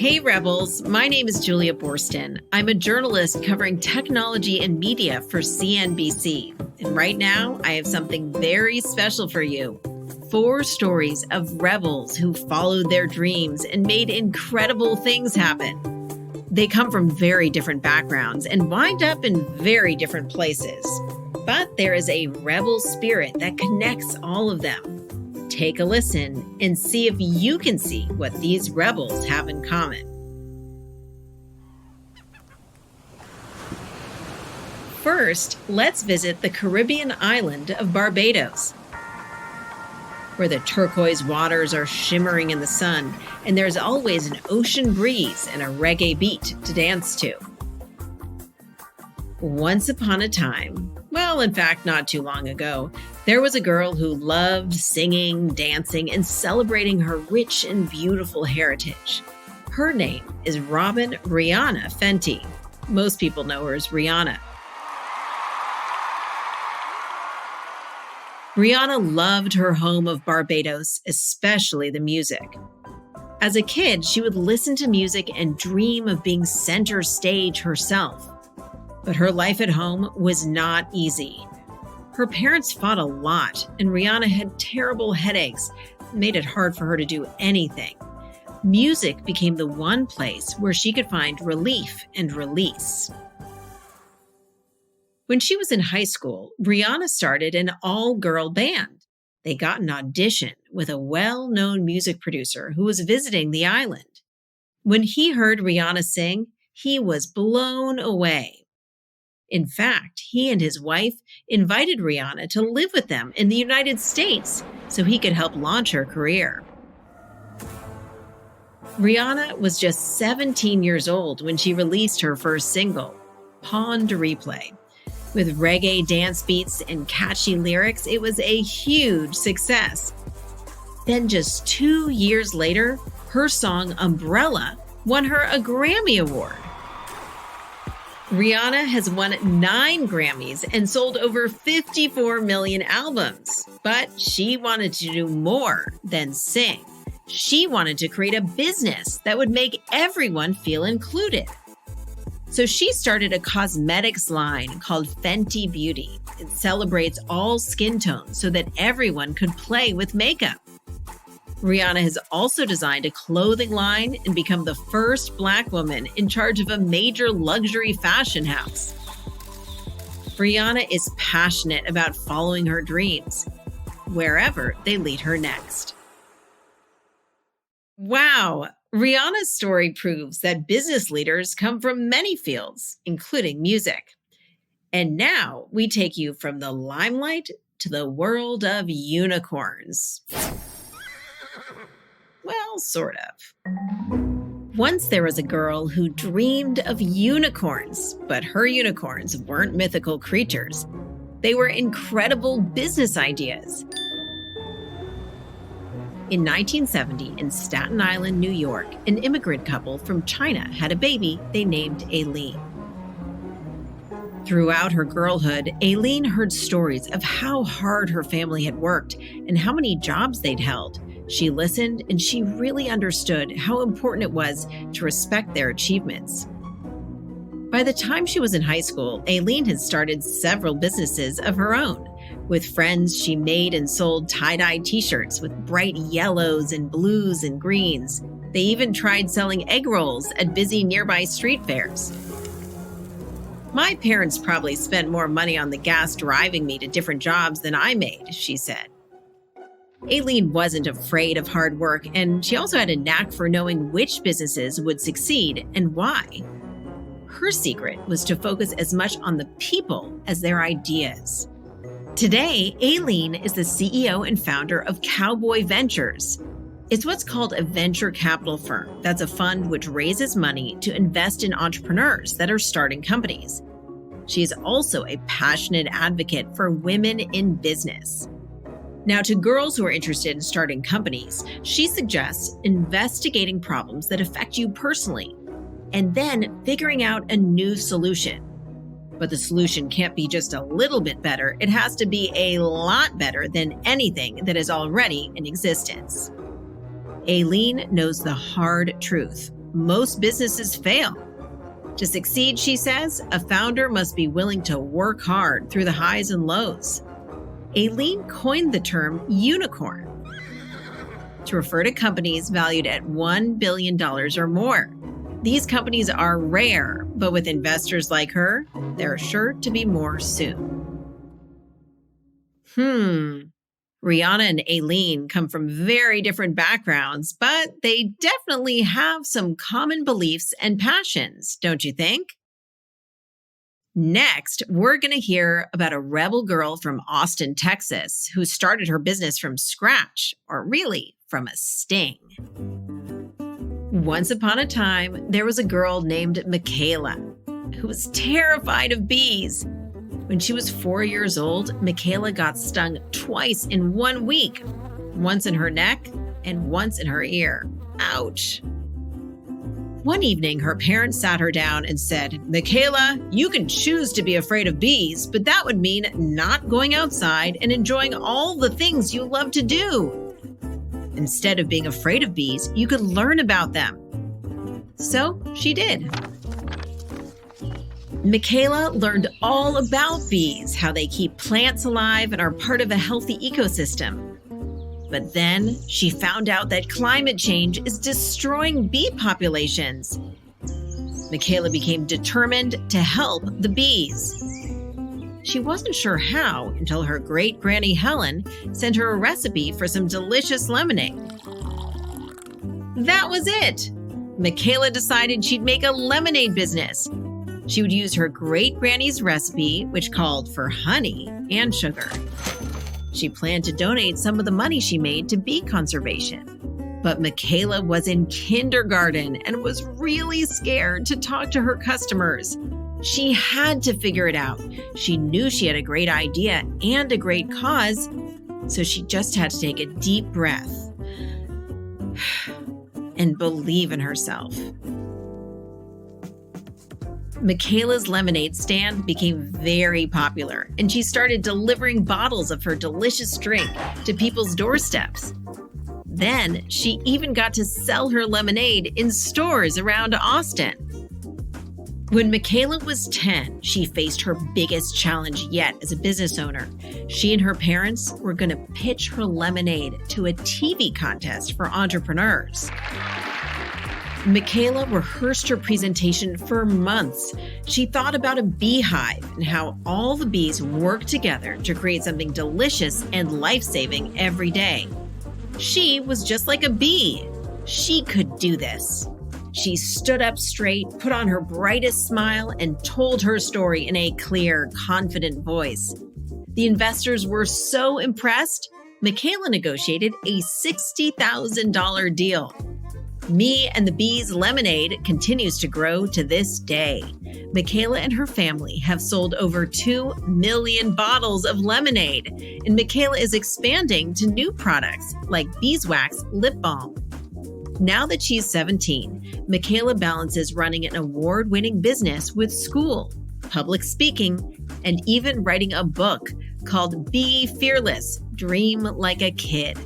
Hey Rebels, my name is Julia Boorstin. I'm a journalist covering technology and media for CNBC. And right now, I have something very special for you. 4 stories of rebels who followed their dreams and made incredible things happen. They come from very different backgrounds and wind up in very different places. But there is a rebel spirit that connects all of them. Take a listen and see if you can see what these rebels have in common. First, let's visit the Caribbean island of Barbados, where the turquoise waters are shimmering in the sun, and there's always an ocean breeze and a reggae beat to dance to. Once upon a time, well, in fact, not too long ago, there was a girl who loved singing, dancing, and celebrating her rich and beautiful heritage. Her name is Robin Rihanna Fenty. Most people know her as Rihanna. Rihanna loved her home of Barbados, especially the music. As a kid, she would listen to music and dream of being center stage herself. But her life at home was not easy. Her parents fought a lot, and Rihanna had terrible headaches. It made it hard for her to do anything. Music became the one place where she could find relief and release. When she was in high school, Rihanna started an all-girl band. They got an audition with a well-known music producer who was visiting the island. When he heard Rihanna sing, he was blown away. In fact, he and his wife invited Rihanna to live with them in the United States so he could help launch her career. Rihanna was just 17 years old when she released her first single, Pawn to Replay. With reggae dance beats and catchy lyrics, it was a huge success. Then just 2 years later, her song Umbrella won her a Grammy Award. Rihanna has won 9 Grammys and sold over 54 million albums. But she wanted to do more than sing. She wanted to create a business that would make everyone feel included. So she started a cosmetics line called Fenty Beauty. It celebrates all skin tones so that everyone could play with makeup. Rihanna has also designed a clothing line and become the first Black woman in charge of a major luxury fashion house. Rihanna is passionate about following her dreams, wherever they lead her next. Wow! Rihanna's story proves that business leaders come from many fields, including music. And now we take you from the limelight to the world of unicorns. Well, sort of. Once there was a girl who dreamed of unicorns, but her unicorns weren't mythical creatures. They were incredible business ideas. In 1970, in Staten Island, New York, an immigrant couple from China had a baby they named Aileen. Throughout her girlhood, Aileen heard stories of how hard her family had worked and how many jobs they'd held. She listened, and she really understood how important it was to respect their achievements. By the time she was in high school, Aileen had started several businesses of her own. With friends, she made and sold tie-dye t-shirts with bright yellows and blues and greens. They even tried selling egg rolls at busy nearby street fairs. My parents probably spent more money on the gas driving me to different jobs than I made, she said. Aileen wasn't afraid of hard work, and she also had a knack for knowing which businesses would succeed and why. Her secret was to focus as much on the people as their ideas. Today, Aileen is the CEO and founder of Cowboy Ventures. It's what's called a venture capital firm. That's a fund which raises money to invest in entrepreneurs that are starting companies. She is also a passionate advocate for women in business. Now, to girls who are interested in starting companies, she suggests investigating problems that affect you personally and then figuring out a new solution. But the solution can't be just a little bit better. It has to be a lot better than anything that is already in existence. Aileen knows the hard truth. most businesses fail. To succeed, she says, a founder must be willing to work hard through the highs and lows. Aileen coined the term unicorn to refer to companies valued at $1 billion or more. These companies are rare, but with investors like her, there are sure to be more soon. Rihanna and Aileen come from very different backgrounds, but they definitely have some common beliefs and passions, don't you think? Next, we're going to hear about a rebel girl from Austin, Texas, who started her business from scratch, or really from a sting. Once upon a time, there was a girl named Mikaila who was terrified of bees. When she was 4 years old, Mikaila got stung twice in 1 week, once in her neck and once in her ear. Ouch. One evening, her parents sat her down and said, "Mikaila, you can choose to be afraid of bees, but that would mean not going outside and enjoying all the things you love to do. Instead of being afraid of bees, you could learn about them." So she did. Mikaila learned all about bees, how they keep plants alive and are part of a healthy ecosystem. But then she found out that climate change is destroying bee populations. Mikaila became determined to help the bees. She wasn't sure how until her great-granny Helen sent her a recipe for some delicious lemonade. That was it! Mikaila decided she'd make a lemonade business. She would use her great-granny's recipe, which called for honey and sugar. She planned to donate some of the money she made to bee conservation. But Mikaila was in kindergarten and was really scared to talk to her customers. She had to figure it out. She knew she had a great idea and a great cause, so she just had to take a deep breath and believe in herself. Mikaila's lemonade stand became very popular, and she started delivering bottles of her delicious drink to people's doorsteps. Then she even got to sell her lemonade in stores around Austin. When Mikaila was 10, she faced her biggest challenge yet as a business owner. She and her parents were going to pitch her lemonade to a TV contest for entrepreneurs. Mikaila rehearsed her presentation for months. She thought about a beehive and how all the bees work together to create something delicious and life-saving every day. She was just like a bee. She could do this. She stood up straight, put on her brightest smile, and told her story in a clear, confident voice. The investors were so impressed, Mikaila negotiated a $60,000 deal. Me and the Bees Lemonade continues to grow to this day. Mikaila and her family have sold over 2 million bottles of lemonade, and Mikaila is expanding to new products like beeswax lip balm. Now that she's 17, Mikaila balances running an award-winning business with school, public speaking, and even writing a book called Be Fearless, Dream Like a Kid.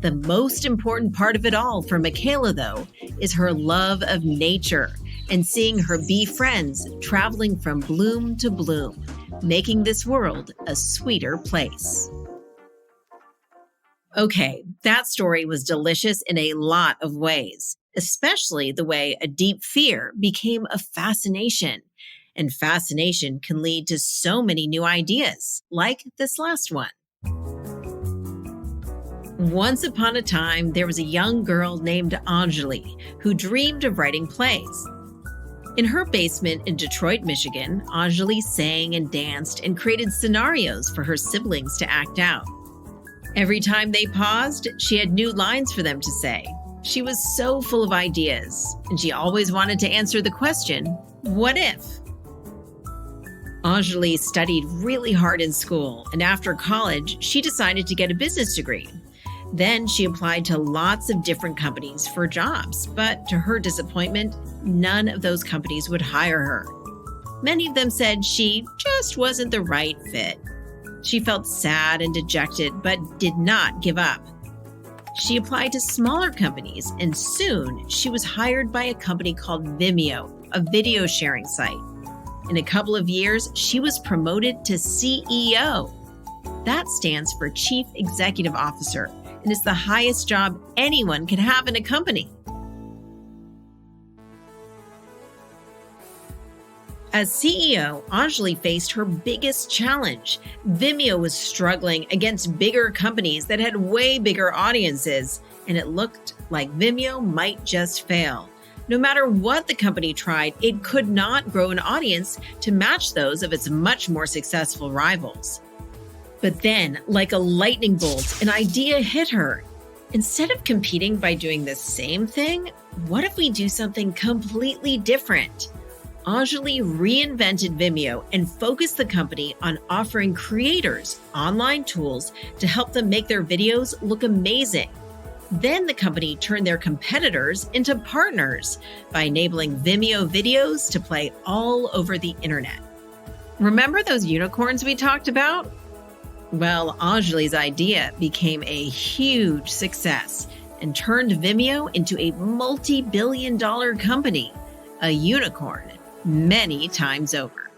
The most important part of it all for Mikaila, though, is her love of nature and seeing her bee friends traveling from bloom to bloom, making this world a sweeter place. Okay, that story was delicious in a lot of ways, especially the way a deep fear became a fascination. And fascination can lead to so many new ideas, like this last one. Once upon a time, there was a young girl named Anjeli who dreamed of writing plays. In her basement in Detroit, Michigan, Anjeli sang and danced and created scenarios for her siblings to act out. Every time they paused, she had new lines for them to say. She was so full of ideas, and she always wanted to answer the question, what if? Anjeli studied really hard in school, and after college, she decided to get a business degree. Then she applied to lots of different companies for jobs, but to her disappointment, none of those companies would hire her. Many of them said she just wasn't the right fit. She felt sad and dejected, but did not give up. She applied to smaller companies, and soon she was hired by a company called Vimeo, a video sharing site. In a couple of years, she was promoted to CEO. That stands for Chief Executive Officer and is the highest job anyone can have in a company. As CEO, Anjeli faced her biggest challenge. Vimeo was struggling against bigger companies that had way bigger audiences, and it looked like Vimeo might just fail. No matter what the company tried, it could not grow an audience to match those of its much more successful rivals. But then, like a lightning bolt, an idea hit her. Instead of competing by doing the same thing, what if we do something completely different? Anjeli reinvented Vimeo and focused the company on offering creators online tools to help them make their videos look amazing. Then the company turned their competitors into partners by enabling Vimeo videos to play all over the internet. Remember those unicorns we talked about? Well, Anjeli's idea became a huge success and turned Vimeo into a multi-billion-dollar company, a unicorn, many times over.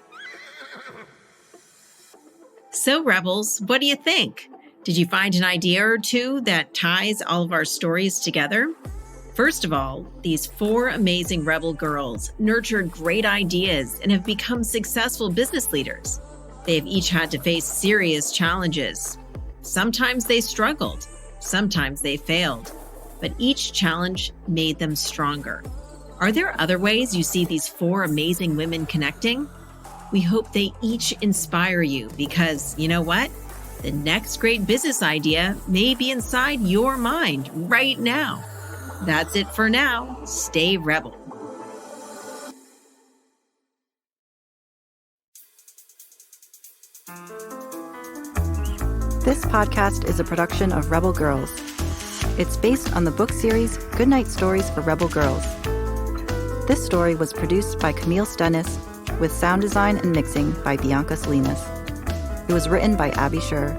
So, Rebels, what do you think? Did you find an idea or two that ties all of our stories together? First of all, these 4 amazing Rebel girls nurtured great ideas and have become successful business leaders. They have each had to face serious challenges. Sometimes they struggled, sometimes they failed, but each challenge made them stronger. Are there other ways you see these 4 amazing women connecting? We hope they each inspire you because, you know what? The next great business idea may be inside your mind right now. That's it for now. Stay Rebel. This podcast is a production of Rebel Girls. It's based on the book series Goodnight Stories for Rebel Girls. This story was produced by Camille Stennis with sound design and mixing by Bianca Salinas. It was written by Abby Sher.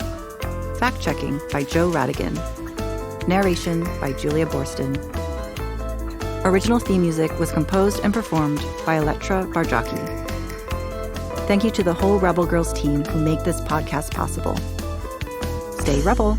Fact-checking by Joe Rhatigan. Narration by Julia Boorstin. Original theme music was composed and performed by Elettra Bargiacchi. Thank you to the whole Rebel Girls team who make this podcast possible. Stay Rebel!